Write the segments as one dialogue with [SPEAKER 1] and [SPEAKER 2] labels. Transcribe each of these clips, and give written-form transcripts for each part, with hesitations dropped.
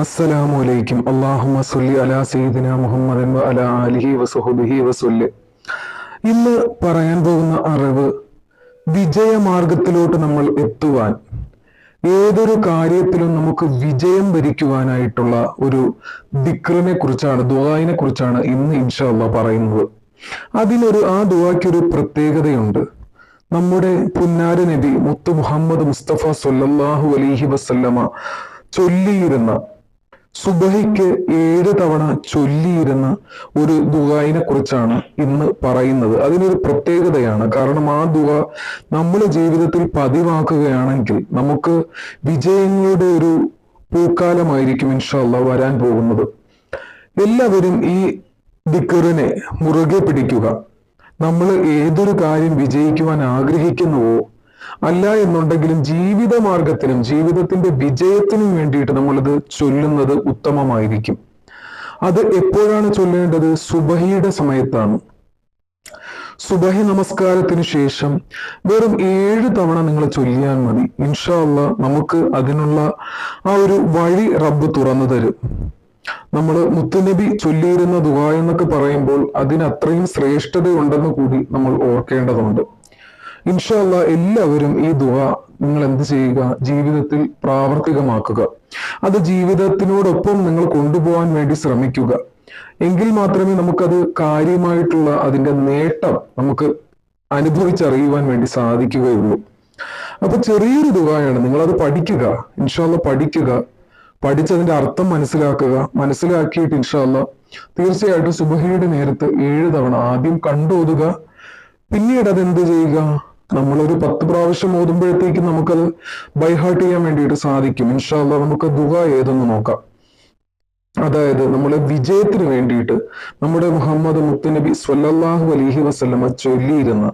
[SPEAKER 1] അസ്സലാമു അലൈക്കും. അല്ലാഹുമ്മ സ്വല്ലി അലാ സയ്യിദിനാ മുഹമ്മദിൻ വ അലാ ആലിഹി വസഹ്ബിഹി വസല്ലി. ഇന്ന് പറയാൻ പോകുന്ന അറിവ് വിജയമാർഗത്തിലോട്ട് നമ്മൾ എത്തുവാൻ, ഏതൊരു കാര്യത്തിലും നമുക്ക് വിജയം വരിക്കുവാനായിട്ടുള്ള ഒരു ദിക്റിനെ കുറിച്ചാണ്, ദുആഇനെ കുറിച്ചാണ് ഇന്ന് ഇൻഷാ അല്ലാഹ് പറയുന്നത്. ആ ദുആയ്ക്കൊരു പ്രത്യേകതയുണ്ട്. നമ്മുടെ പുന്നാര നബി മുത്തു മുഹമ്മദ് മുസ്തഫ സ്വല്ലല്ലാഹു അലൈഹി വസല്ലമ ചൊല്ലിയിരുന്ന, സുബഹിക്ക് 7 തവണ ചൊല്ലിയിരുന്ന ഒരു ദുആഇനെ കുറിച്ചാണ് ഇന്ന് പറയുന്നത്. അതിനൊരു പ്രത്യേകതയാണ്. കാരണം ആ ദുആ നമ്മുടെ ജീവിതത്തിൽ പതിവാക്കുകയാണെങ്കിൽ നമുക്ക് വിജയങ്ങളുടെ ഒരു പൂക്കാലമായിരിക്കും ഇൻഷാ അല്ലാഹ് വരാൻ പോകുന്നത്. എല്ലാവരും ഈ ദിക്റിനെ മുറുകെ പിടിക്കുക. നമ്മൾ ഏതൊരു കാര്യം വിജയിക്കുവാൻ ആഗ്രഹിക്കുന്നുവോ, അല്ല എന്നുണ്ടെങ്കിലും ജീവിത മാർഗത്തിനും ജീവിതത്തിന്റെ വിജയത്തിനും വേണ്ടിയിട്ട് നമ്മളിത് ചൊല്ലുന്നത് ഉത്തമമായിരിക്കും. അത് എപ്പോഴാണ് ചൊല്ലേണ്ടത്? സുബഹിയുടെ സമയത്താണ്. സുബഹി നമസ്കാരത്തിന് ശേഷം വെറും 7 തവണ നിങ്ങൾ ചൊല്ലിയാൽ മതി. ഇൻഷാ അല്ലാഹ് നമുക്ക് അതിനുള്ള ആ ഒരു വഴി റബ്ബ് തുറന്നു തരും. നമ്മൾ മുത്തുനബി ചൊല്ലിയിരുന്ന ദുആ എന്നൊക്കെ പറയുമ്പോൾ അതിന് അത്രയും ശ്രേഷ്ഠതയുണ്ടെന്ന് കൂടി നമ്മൾ ഓർക്കേണ്ടതുണ്ട്. ഇൻഷാ അല്ലാഹ് എല്ലാവരും ഈ ദുആ നിങ്ങൾ എന്ത് ചെയ്യുക? ജീവിതത്തിൽ പ്രാവർത്തികമാക്കുക. അത് ജീവിതത്തിനോടൊപ്പം നിങ്ങൾ കൊണ്ടുപോകാൻ വേണ്ടി ശ്രമിക്കുക. എങ്കിൽ മാത്രമേ നമുക്കത് കാര്യമായിട്ടുള്ള അതിന്റെ നേട്ടം നമുക്ക് അനുഭവിച്ചറിയുവാൻ വേണ്ടി സാധിക്കുകയുള്ളൂ. അപ്പൊ ചെറിയൊരു ദുആയാണ്, നിങ്ങളത് പഠിക്കുക. ഇൻഷാ അല്ലാഹ് പഠിക്കുക, പഠിച്ചതിന്റെ അർത്ഥം മനസ്സിലാക്കിയിട്ട് ഇൻഷാ അല്ലാഹ് തീർച്ചയായിട്ടും സുബഹിയുടെ നേരത്ത് 7 തവണ ആദ്യം കണ്ടോതുക. പിന്നീട് അതെന്ത് ചെയ്യുക? നമ്മളൊരു 10 പ്രാവശ്യം ഓതുമ്പോഴത്തേക്കും നമുക്കത് ബൈഹാർട്ട് ചെയ്യാൻ വേണ്ടിയിട്ട് സാധിക്കും. ഇൻഷാ അല്ലാഹ് നമുക്ക് ദുആ ഏതെന്ന് നോക്കാം. അതായത് നമ്മുടെ വിജയത്തിന് വേണ്ടിയിട്ട് നമ്മുടെ മുഹമ്മദ് മുത്തുനബി സ്വല്ലല്ലാഹു അലൈഹി വസല്ലമ ചൊല്ലിയിരുന്ന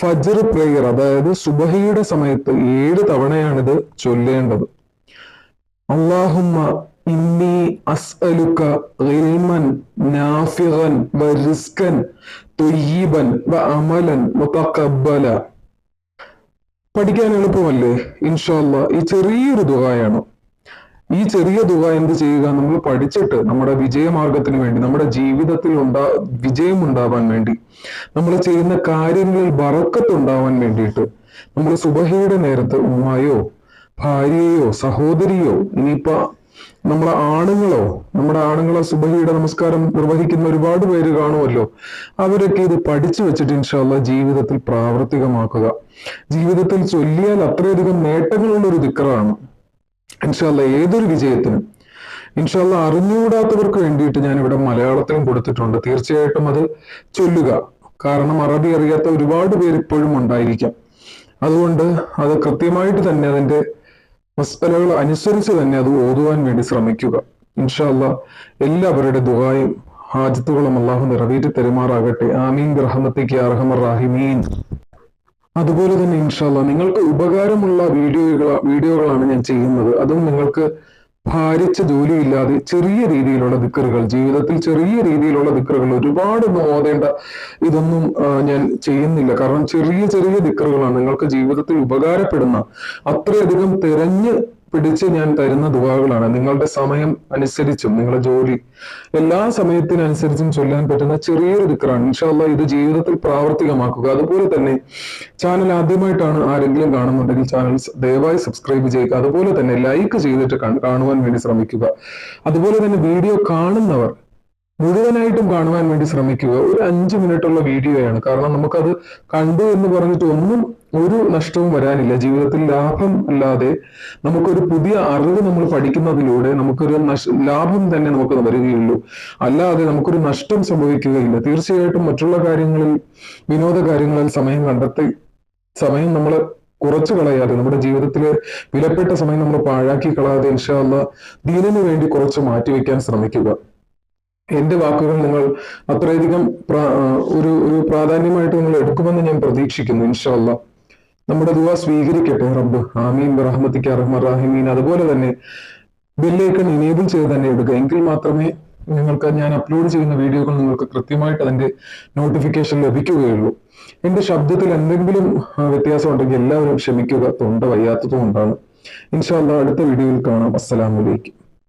[SPEAKER 1] ഫജ്ർ പ്രേയർ, അതായത് സുബഹിയുടെ സമയത്ത് 7 തവണയാണിത് ചൊല്ലേണ്ടത്. അല്ലാഹുമ്മ ഇന്നി അസ്അലുക ഇൽമൻ നാഫിഅൻ വറിസ്കൻ ത്വയ്യിബൻ വഅമലൻ മുതഖബ്ബല. പഠിക്കാൻ എളുപ്പമല്ലേ? ഇൻഷാ അല്ലാഹ് ഈ ചെറിയൊരു ദുആയാണ്. ഈ ചെറിയ ദുആ എന്ത് ചെയ്യുക? നമ്മൾ പഠിച്ചിട്ട് നമ്മുടെ വിജയമാർഗത്തിന് വേണ്ടി, നമ്മുടെ ജീവിതത്തിൽ വിജയം ഉണ്ടാവാൻ വേണ്ടി, നമ്മൾ ചെയ്യുന്ന കാര്യങ്ങളിൽ ബറക്കത്ത് ഉണ്ടാവാൻ വേണ്ടിയിട്ട് നമ്മൾ സുബഹിയുടെ നേരത്ത് ഉമ്മയോ ഭാര്യയോ സഹോദരിയോ, ഇനിയിപ്പോ നമ്മുടെ ആണുങ്ങളോ സുബഹിയുടെ നമസ്കാരം നിർവഹിക്കുന്ന ഒരുപാട് പേര് കാണുമല്ലോ, അവരൊക്കെ ഇത് പഠിച്ചു വെച്ചിട്ട് ഇൻഷാ അല്ലാഹ് ജീവിതത്തിൽ പ്രാവർത്തികമാക്കുക. ജീവിതത്തിൽ ചൊല്ലിയാൽ അത്രയധികം നേട്ടങ്ങളുള്ള ഒരു ദിക്റാണ് ഇൻഷാ അല്ലാഹ് ഏതൊരു വിജയത്തിനും. ഇൻഷാ അല്ലാഹ് അറിഞ്ഞുകൂടാത്തവർക്ക് വേണ്ടിയിട്ട് ഞാൻ ഇവിടെ മലയാളത്തിലും കൊടുത്തിട്ടുണ്ട്. തീർച്ചയായിട്ടും അത് ചൊല്ലുക. കാരണം അറബി അറിയാത്ത ഒരുപാട് പേര് ഇപ്പോഴും ഉണ്ടായിരിക്കാം. അതുകൊണ്ട് അത് കൃത്യമായിട്ട് തന്നെ അതിന്റെ മസ്അലകൾ അനുസരിച്ച് തന്നെ അത് ഓതുവാൻ വേണ്ടി ശ്രമിക്കുക. ഇൻഷാ അല്ലാഹ് എല്ലാവരുടെ ദുആയും ഹാജത്തുകളും അല്ലാഹു നിറവേറ്റി തരുമാറാകട്ടെ. ആമീൻ ബിറഹ്മതിക യാ അർഹമർ റഹീമീൻ. അതുപോലെ തന്നെ ഇൻഷാ അല്ലാഹ് നിങ്ങൾക്ക് ഉപകാരമുള്ള വീഡിയോകളാണ് ഞാൻ ചെയ്യുന്നത്. അതും നിങ്ങൾക്ക് ഭാരിച്ച ജോലിയില്ലാതെ ചെറിയ രീതിയിലുള്ള ദിക്റുകൾ, ജീവിതത്തിൽ ചെറിയ രീതിയിലുള്ള ദിക്റുകൾ, ഒരുപാട് ഓതേണ്ട ഇതൊന്നും ഞാൻ ചെയ്യുന്നില്ല. കാരണം ചെറിയ ചെറിയ ദിക്റുകളാണ് നിങ്ങൾക്ക് ജീവിതത്തിൽ ഉപകാരപ്പെടുന്ന, അത്രയധികം തിരഞ്ഞ് പിടിച്ച് ഞാൻ തരുന്ന ദുആകളാണ്. നിങ്ങളുടെ സമയം അനുസരിച്ചും നിങ്ങളുടെ ജോലി എല്ലാ സമയത്തിനനുസരിച്ചും ചൊല്ലാൻ പറ്റുന്ന ചെറിയൊരു ദിക്റാണ്. ഇൻഷാ അല്ലാഹ് ഇത് ജീവിതത്തിൽ പ്രാവർത്തികമാക്കുക. അതുപോലെ തന്നെ ചാനൽ ആദ്യമായിട്ടാണ് ആരെങ്കിലും കാണുന്നുണ്ടെങ്കിൽ ചാനൽ ദയവായി സബ്സ്ക്രൈബ് ചെയ്യുക. അതുപോലെ തന്നെ ലൈക്ക് ചെയ്തിട്ട് കാണുവാൻ വേണ്ടി ശ്രമിക്കുക. അതുപോലെ തന്നെ വീഡിയോ കാണുന്നവർ മുഴുവനായിട്ടും കാണുവാൻ വേണ്ടി ശ്രമിക്കുക. ഒരു 5 മിനിറ്റുള്ള വീഡിയോയാണ്. കാരണം നമുക്കത് കണ്ടു എന്ന് പറഞ്ഞിട്ട് ഒരു നഷ്ടവും വരാനില്ല. ജീവിതത്തിൽ ലാഭം അല്ലാതെ നമുക്കൊരു പുതിയ അറിവ് നമ്മൾ പഠിക്കുന്നതിലൂടെ നമുക്കൊരു ലാഭം തന്നെ നമുക്ക് വരികയുള്ളൂ. അല്ലാതെ നമുക്കൊരു നഷ്ടം സംഭവിക്കുകയില്ല. തീർച്ചയായിട്ടും മറ്റുള്ള കാര്യങ്ങളിൽ, വിനോദ കാര്യങ്ങളിൽ സമയം നമ്മൾ കുറച്ചു കളയാതെ, നമ്മുടെ ജീവിതത്തിലെ വിലപ്പെട്ട സമയം നമ്മൾ പാഴാക്കി കളയാതെ ഇൻഷാ അല്ലാഹ് ദീനിനു വേണ്ടി കുറച്ച് മാറ്റിവെക്കാൻ ശ്രമിക്കുക. എന്റെ വാക്കുകൾ നിങ്ങൾ അത്രയധികം ഒരു പ്രാധാന്യമായിട്ട് നിങ്ങൾ എടുക്കുമെന്ന് ഞാൻ പ്രതീക്ഷിക്കുന്നു. ഇൻഷാ അല്ലാഹ് നമ്മുടെ ദുആ സ്വീകരിക്കട്ടെ റബ്ബ്. ആമീൻ ബിറഹ്മതിക യാ അർഹമർ റഹീമീൻ. അതുപോലെ തന്നെ ബെല്ലൈക്കൺ എനേബിൾ ചെയ്ത് തന്നെ എടുക്കുക. എങ്കിൽ മാത്രമേ ഞാൻ അപ്ലോഡ് ചെയ്യുന്ന വീഡിയോകൾ നിങ്ങൾക്ക് കൃത്യമായിട്ട് അതിന്റെ നോട്ടിഫിക്കേഷൻ ലഭിക്കുകയുള്ളൂ. എന്റെ ശബ്ദത്തിൽ എന്തെങ്കിലും വ്യത്യാസം ഉണ്ടെങ്കിൽ എല്ലാവരും ക്ഷമിക്കുക. തൊണ്ട വയ്യാത്തതുകൊണ്ടാണ്. ഇൻഷാ അല്ലാഹ് അടുത്ത വീഡിയോയിൽ കാണാം. അസ്സലാമു അലൈക്കും.